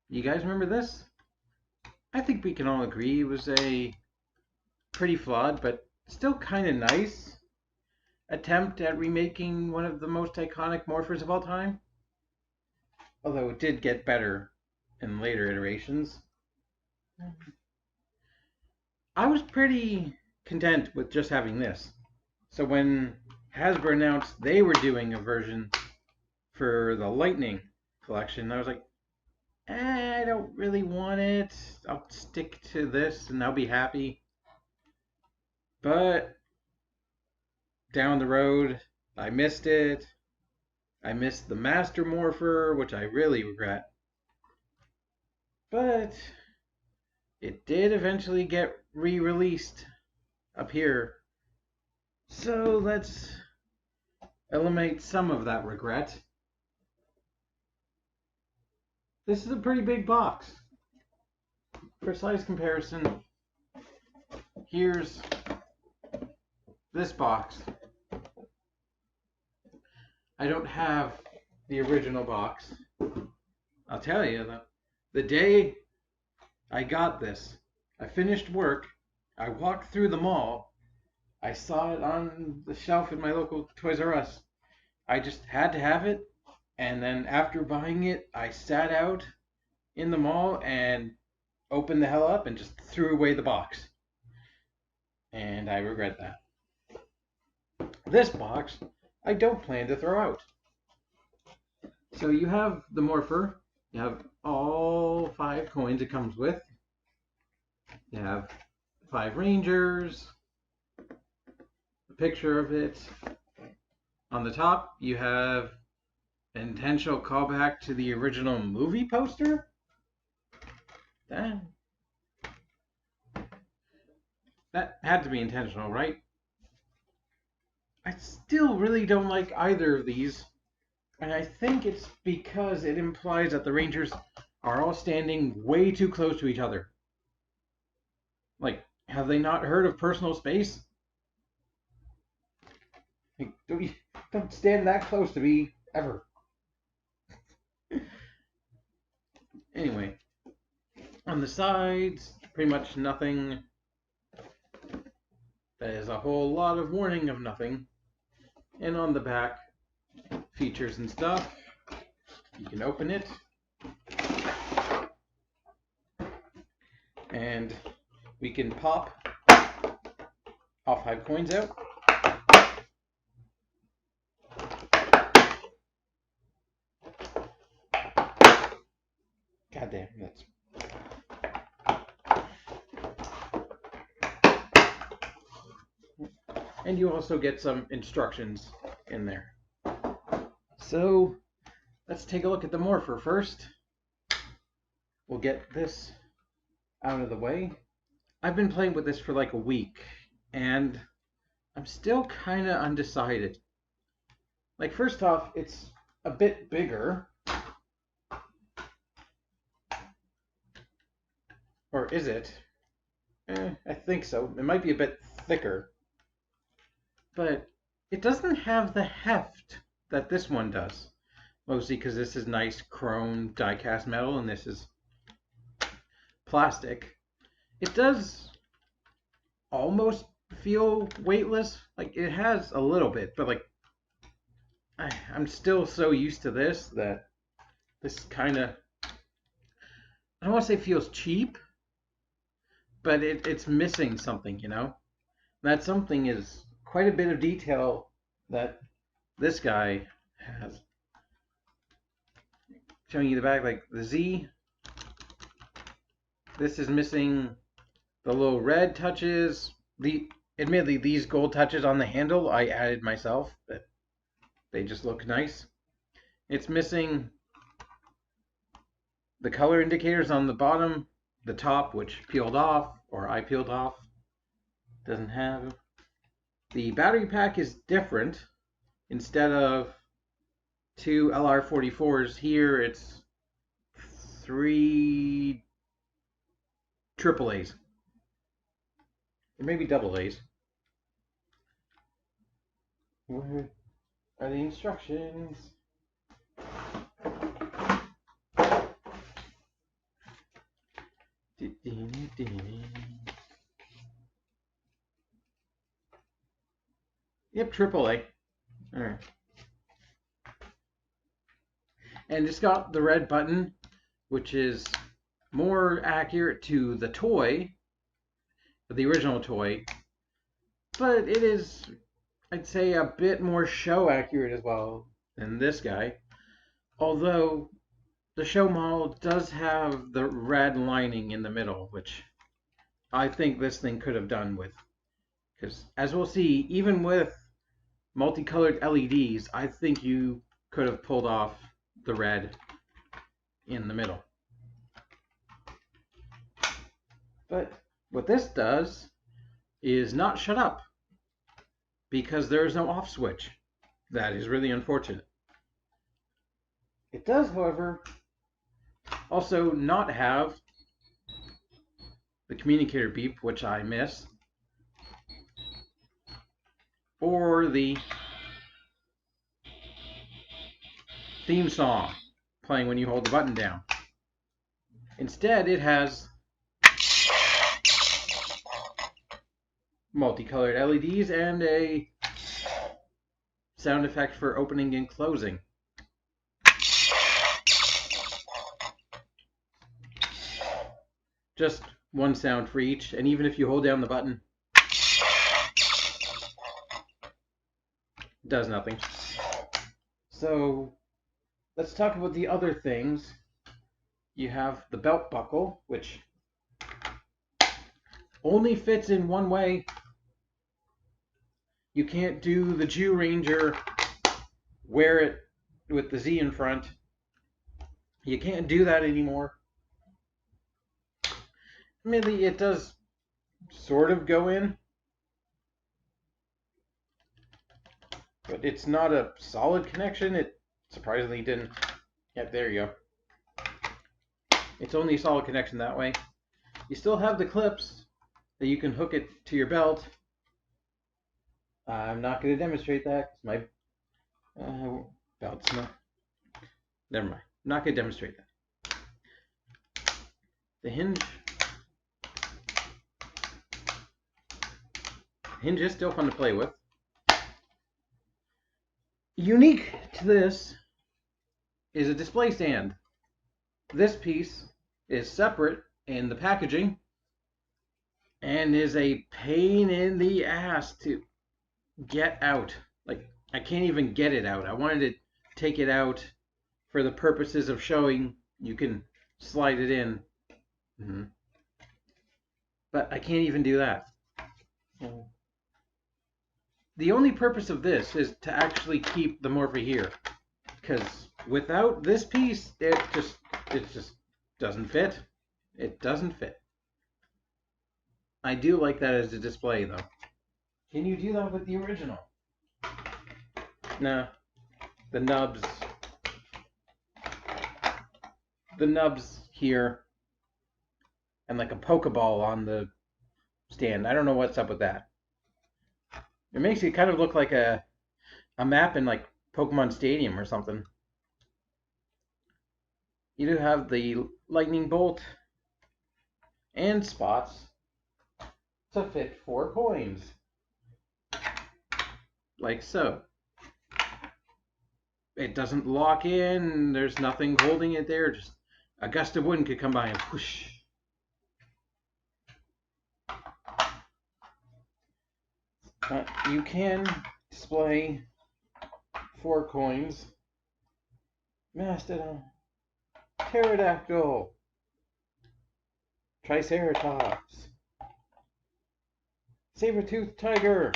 You guys remember this? I think we can all agree it was a pretty flawed, but still kind of nice attempt at remaking one of the most iconic morphers of all time. Although it did get better in later iterations. I was pretty content with just having this. So when Hasbro announced they were doing a version for the Lightning collection, I was like, I don't really want it. I'll stick to this and I'll be happy. But down the road, I missed it. I missed the Master Morpher, which I really regret. But it did eventually get re-released up here. So let's eliminate some of that regret. This is a pretty big box. For size comparison, here's this box. I don't have the original box. I'll tell you, the day I got this, I finished work, I walked through the mall, I saw it on the shelf in my local Toys R Us. I just had to have it, and then after buying it, I sat out in the mall and opened the hell up and just threw away the box. And I regret that. This box, I don't plan to throw out. So you have the Morpher. You have all 5 coins it comes with. You have 5 Rangers, a picture of it. On the top, you have an intentional callback to the original movie poster. That had to be intentional, right? I still really don't like either of these. And I think it's because it implies that the Rangers are all standing way too close to each other. Like, have they not heard of personal space? Like, don't stand that close to me, ever. Anyway, on the sides, pretty much nothing. There's a whole lot of warning of nothing. And on the back, features and stuff. You can open it. And we can pop all 5 coins out. God damn, that's... And you also get some instructions in there. So, let's take a look at the Morpher first. We'll get this out of the way. I've been playing with this for like a week, and I'm still kind of undecided. Like, first off, it's a bit bigger. Or is it? I think so. It might be a bit thicker. But it doesn't have the heft that this one does. Mostly because this is nice chrome die-cast metal and this is plastic. It does almost feel weightless. Like, it has a little bit, but like, I'm still so used to this that this kind of, I don't want to say feels cheap, but it's missing something, you know? That something is quite a bit of detail that this guy has. Showing you the back, like the Z. This is missing the little red touches. Admittedly, these gold touches on the handle I added myself, but they just look nice. It's missing the color indicators on the bottom, the top, which peeled off, or I peeled off. Doesn't have. The battery pack is different. Instead of 2 LR44s here, it's 3 AAAs. Or maybe double A's. Where are the instructions? Yep, AAA. All right. And it's got the red button, which is more accurate to the toy, the original toy, but it is, I'd say, a bit more show accurate as well than this guy. Although the show model does have the red lining in the middle, which I think this thing could have done with. Because as we'll see, even with multicolored LEDs, I think you could have pulled off the red in the middle. But what this does is not shut up, because there is no off switch. That is really unfortunate. It does, however, also not have the communicator beep, which I miss, or the theme song playing when you hold the button down. Instead, it has multicolored LEDs and a sound effect for opening and closing. Just one sound for each, and even if you hold down the button, it does nothing. So let's talk about the other things. You have the belt buckle, which only fits in one way. You can't do the Jew Ranger, wear it with the Z in front. You can't do that anymore. Admittedly, it does sort of go in, but it's not a solid connection. It surprisingly didn't. Yeah, there you go. It's only a solid connection that way. You still have the clips that you can hook it to your belt. I'm not going to demonstrate that because my belt's not. Never mind. I'm not going to demonstrate that. The hinge is still fun to play with. Unique to this is a display stand. This piece is separate in the packaging and is a pain in the ass to get out. Like, I can't even get it out. I wanted to take it out for the purposes of showing you can slide it in. But I can't even do that. The only purpose of this is to actually keep the Morpher here. Because without this piece, it just doesn't fit. It doesn't fit. I do like that as a display, though. Can you do that with the original? No. The nubs here, and like a Pokeball on the stand. I don't know what's up with that. It makes it kind of look like a map in like Pokemon Stadium or something. You do have the lightning bolt and spots to fit 4 coins. Like so. It doesn't lock in, there's nothing holding it there, just a gust of wind could come by and whoosh. You can display 4 coins. Mastodon, Pterodactyl, Triceratops, Saber-toothed tiger,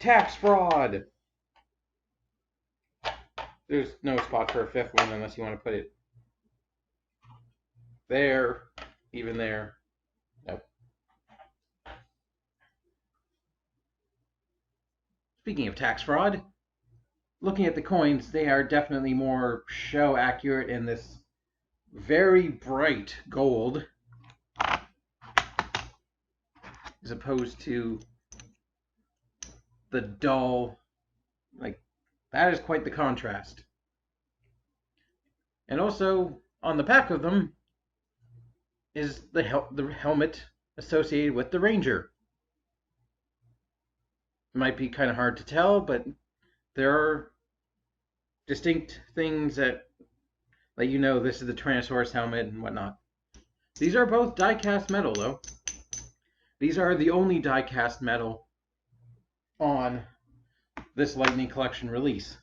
tax fraud. There's no spot for a 5th one unless you want to put it there, even there. Nope. Speaking of tax fraud, looking at the coins, they are definitely more show accurate in this very bright gold as opposed to the dull, like, that is quite the contrast. And also, on the back of them is the helmet associated with the Ranger. It might be kind of hard to tell, but there are distinct things that let you know this is the Tyrannosaurus helmet and whatnot. These are both die-cast metal, though. These are the only die-cast metal on this Lightning Collection release.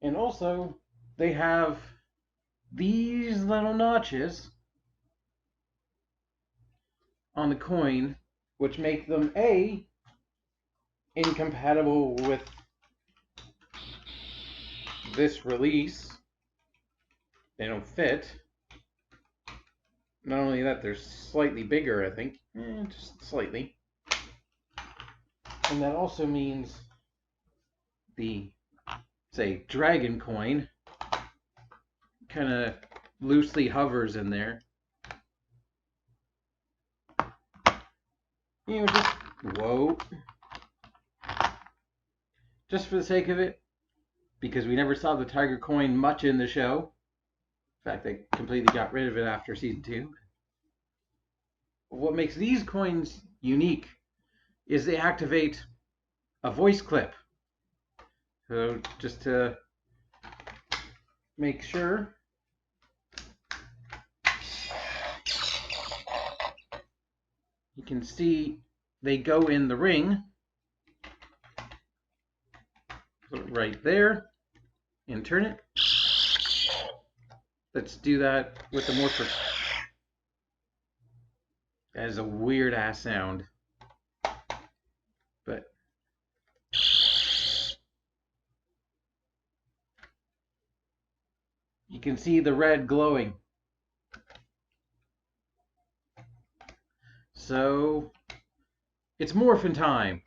And also, they have these little notches on the coin, which make them A, incompatible with this release. They don't fit. Not only that, they're slightly bigger, I think. Just slightly. And that also means the, say, dragon coin kind of loosely hovers in there. You know, just, whoa. Just for the sake of it, because we never saw the tiger coin much in the show. In fact, they completely got rid of it after season 2. What makes these coins unique is they activate a voice clip. So just to make sure, you can see they go in the ring. Put it right there and turn it. Let's do that with the Morpher. That is a weird ass sound. But you can see the red glowing. So it's morphin' time.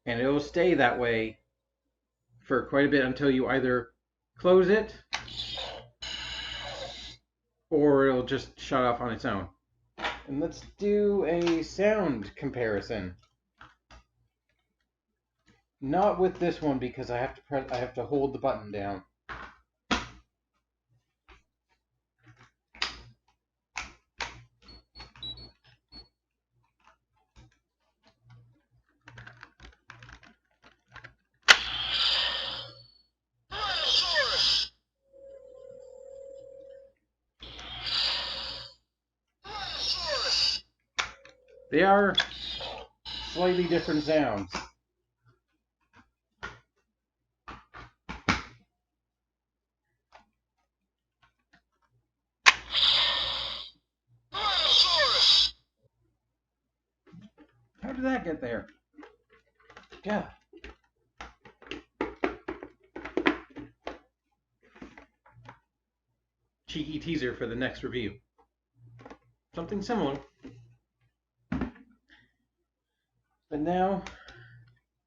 And it will stay that way for quite a bit until you either close it or it'll just shut off on its own. And let's do a sound comparison. Not with this one because I have to hold the button down. They are slightly different sounds. How did that get there? Yeah. Cheeky teaser for the next review. Something similar. But now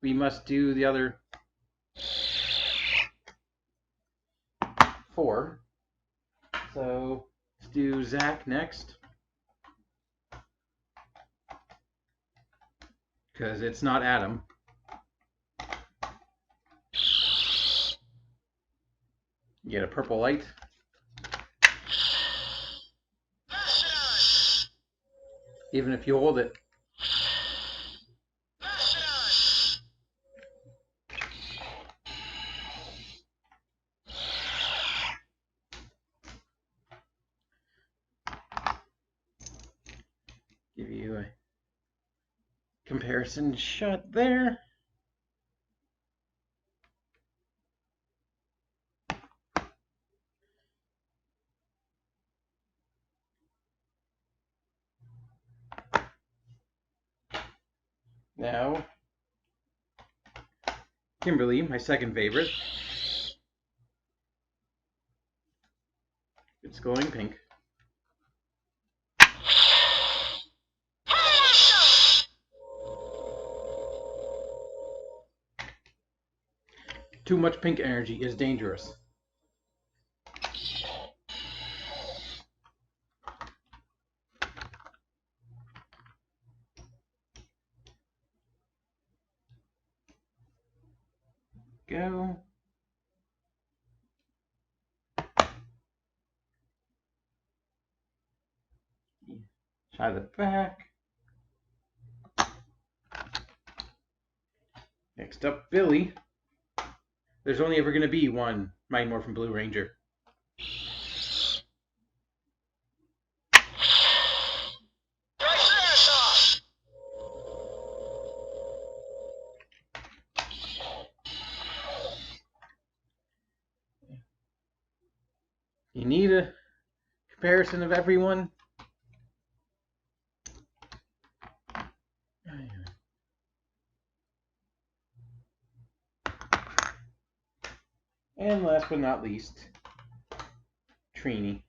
we must do the other 4. So let's do Zach next. Because it's not Adam. You get a purple light. Even if you hold it. Give you a comparison shot there. Now, Kimberly, my second favorite. It's glowing pink. Too much pink energy is dangerous. go. Tie the back. Next up, Billy. There's only ever going to be one Mighty Morphin Blue Ranger. You need a comparison of everyone. And last but not least, Trini.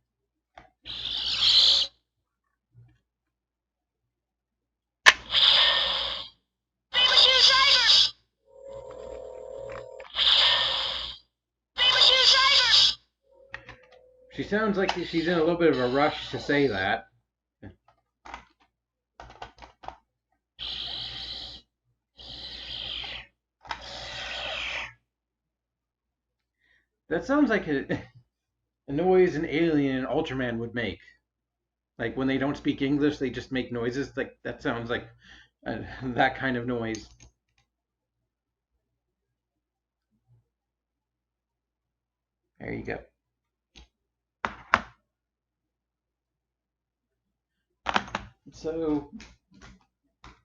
She sounds like she's in a little bit of a rush to say that. That sounds like a noise an alien and Ultraman would make. Like when they don't speak English, they just make noises. Like that sounds like that kind of noise. There you go. So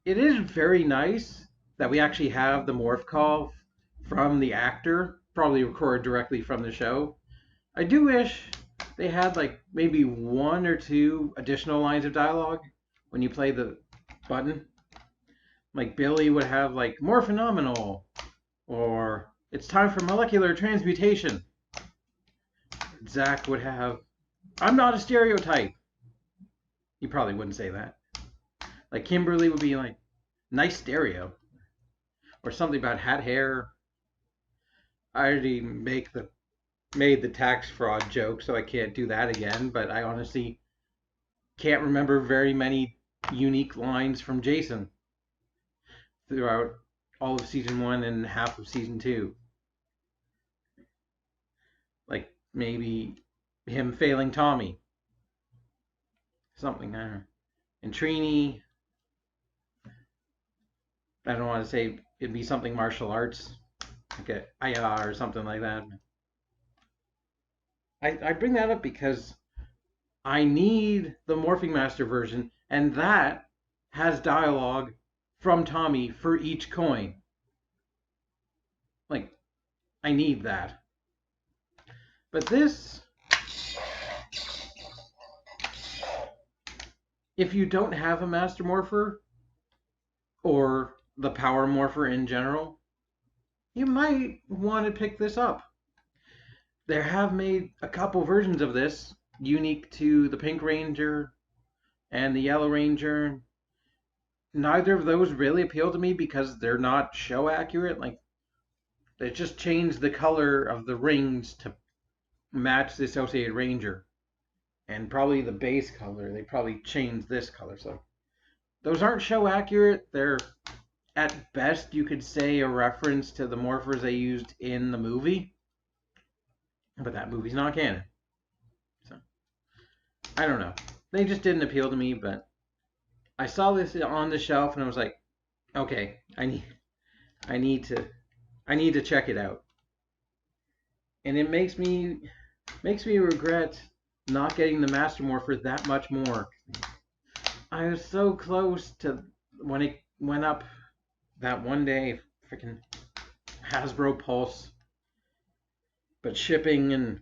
it is very nice that we actually have the morph call from the actor, probably recorded directly from the show. I do wish they had like maybe 1 or 2 additional lines of dialogue when you play the button. Like Billy would have like more phenomenal, or it's time for molecular transmutation. Zach would have, I'm not a stereotype. He probably wouldn't say that. Like Kimberly would be like, nice stereo, or something about hat hair. I already made the tax fraud joke, so I can't do that again. But I honestly can't remember very many unique lines from Jason throughout all of season 1 and half of season 2. Like maybe him failing Tommy, something. I don't know. And Trini, I don't want to say it'd be something martial arts, like a Aya or something like that. I bring that up because I need the Morphing Master version, and that has dialogue from Tommy for each coin. Like, I need that. But this, if you don't have a Master Morpher, or the Power Morpher in general, you might want to pick this up. They have made a couple versions of this unique to the Pink Ranger and the Yellow Ranger. Neither of those really appeal to me because they're not show accurate. Like, they just changed the color of the rings to match the Associated Ranger. And probably the base color, they probably changed this color. So those aren't show accurate. They're, at best, you could say a reference to the morphers they used in the movie. But that movie's not canon. So, I don't know. They just didn't appeal to me, but I saw this on the shelf and I was like, okay, I need to check it out. And it makes me regret not getting the Master Morpher that much more. I was so close to when it went up that one day, freaking Hasbro Pulse. But shipping and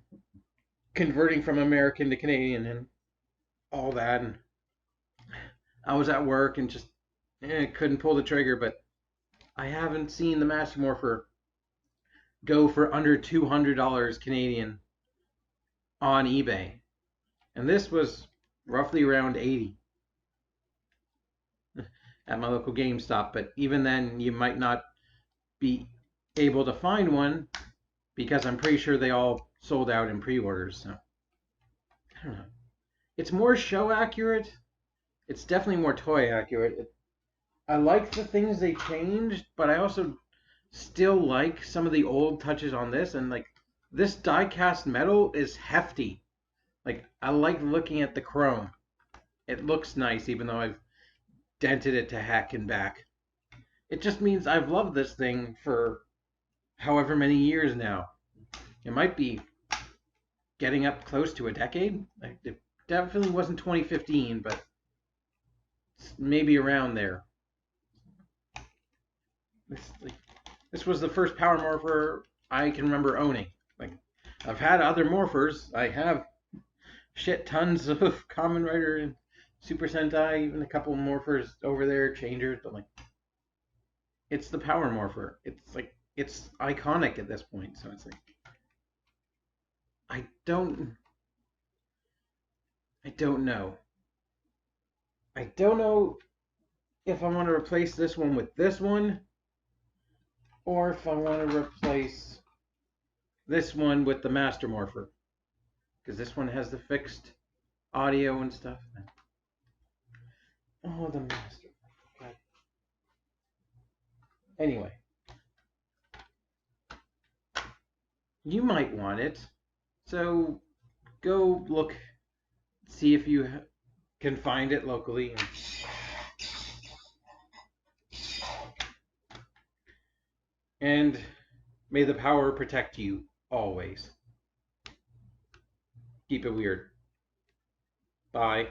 converting from American to Canadian and all that, and I was at work and just couldn't pull the trigger. But I haven't seen the Master Morpher go for under $200 Canadian on eBay, and this was roughly around $80 at my local GameStop. But even then, you might not be able to find one because I'm pretty sure they all sold out in pre-orders. So I don't know. It's more show accurate. It's definitely more toy accurate. I like the things they changed, but I also still like some of the old touches on this, and like this die cast metal is hefty. Like I like looking at the chrome. It looks nice, even though I've dented it to heck and back. It just means I've loved this thing for however many years now. It might be getting up close to a decade. It definitely wasn't 2015, but maybe around there. This was the first Power Morpher I can remember owning. Like, I've had other Morphers. I have shit tons of Common Rider and Super Sentai, even a couple Morphers over there, Changers, but like, it's the Power Morpher. It's like, it's iconic at this point, so it's like, I don't know. I don't know if I want to replace this one with this one, or if I want to replace this one with the Master Morpher, because this one has the fixed audio and stuff. Oh, the Master. God. Anyway, you might want it, so go look, see if you can find it locally. And may the power protect you always. Keep it weird. Bye.